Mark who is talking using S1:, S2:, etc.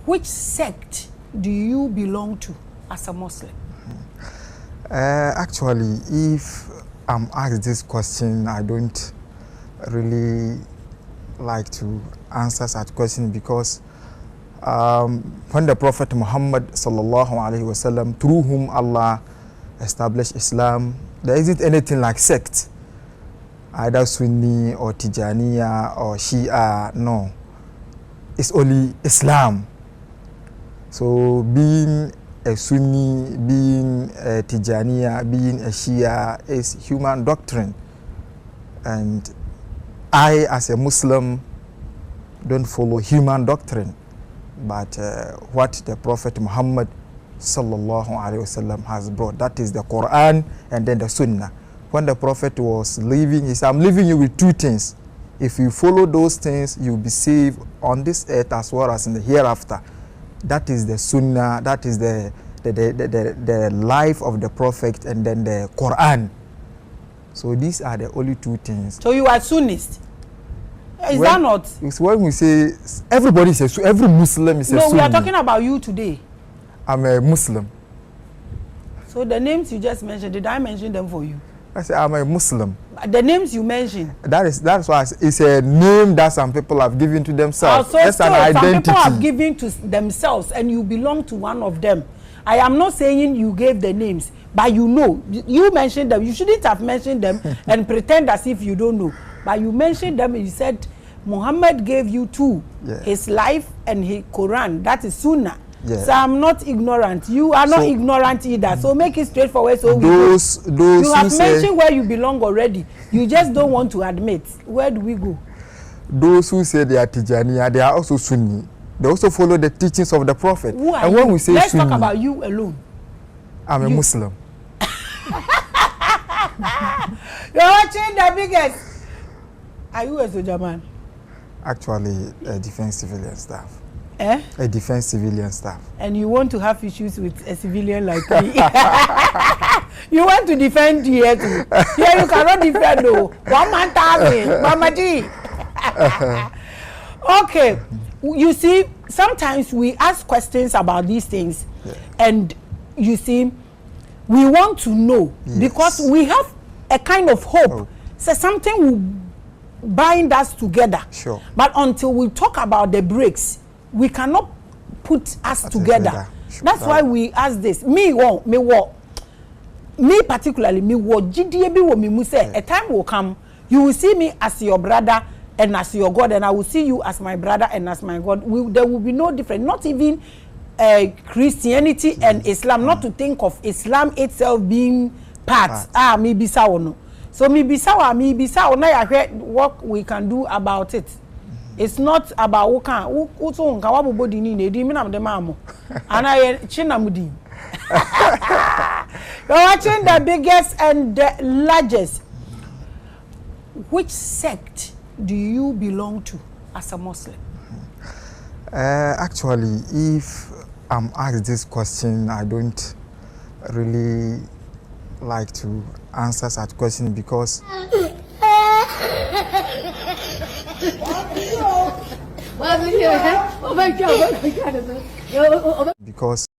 S1: Which sect do you belong to as a Muslim?
S2: Actually, if I'm asked this question, I don't really like to answer such question because when the Prophet Muhammad sallallahu alaihi wasallam, through whom Allah established Islam, there isn't anything like sect, either Sunni or Tijaniya or Shia. No, it's only Islam. So being a Sunni, being a Tijaniya, being a Shia is human doctrine. And I, as a Muslim, don't follow human doctrine, but what the Prophet Muhammad sallallahu alaihi wasallam has brought. That is the Quran and then the Sunnah. When the Prophet was leaving, he said, I'm leaving you with two things. If you follow those things, you'll be saved on this earth as well as in the hereafter. That is the Sunnah, that is the life of the Prophet, and then the Quran. So these are the only two things.
S1: So you are Sunnist? Is that not?
S2: It's when we say everybody says, every Muslim is a Sunni.
S1: No, we are talking about you today.
S2: I'm a Muslim.
S1: So the names you just mentioned, did I mention them for you?
S2: I said I'm a Muslim.
S1: The names you mentioned.
S2: That's why it's a name that some people have given to themselves.
S1: So
S2: that's an identity.
S1: Some people have given to themselves, and you belong to one of them. I am not saying you gave the names, but you know, you mentioned them. You shouldn't have mentioned them and pretend as if you don't know. But you mentioned them and you said Muhammad gave you two, his life and his Quran. That is Sunnah. Yeah. So I'm not ignorant. You are not ignorant either. So make it straightforward. So
S2: those
S1: you have mentioned where you belong already. You just don't want to admit. Where do we go?
S2: Those who say they are Tijaniya, they are also Sunni. They also follow the teachings of the Prophet.
S1: Who are
S2: and
S1: you?
S2: When we say
S1: Let's
S2: Sunni,
S1: talk about you alone.
S2: I'm a Muslim.
S1: You're watching the biggest. Are you a soldier man?
S2: Actually, a defense civilian staff.
S1: Eh?
S2: A defense civilian staff.
S1: And you want to have issues with a civilian like me? You want to defend here too? Here you cannot defend though. One man talking, Mama G. Okay, you see, sometimes we ask questions about these things, and you see, we want to know because we have a kind of hope. So something will bind us together.
S2: Sure.
S1: But until we talk about the breaks, we cannot put us together. Sure. That's why we ask this. Me particularly, a time will come, you will see me as your brother and as your God, and I will see you as my brother and as my God. There will be no difference, not even Christianity and Islam, not to think of Islam itself being part. Maybe so. So maybe what we can do about it. It's not about you're watching the biggest and the largest. Which sect do you belong to as a Muslim?
S2: Actually, if I'm asked this question, I don't really like to answer such question because because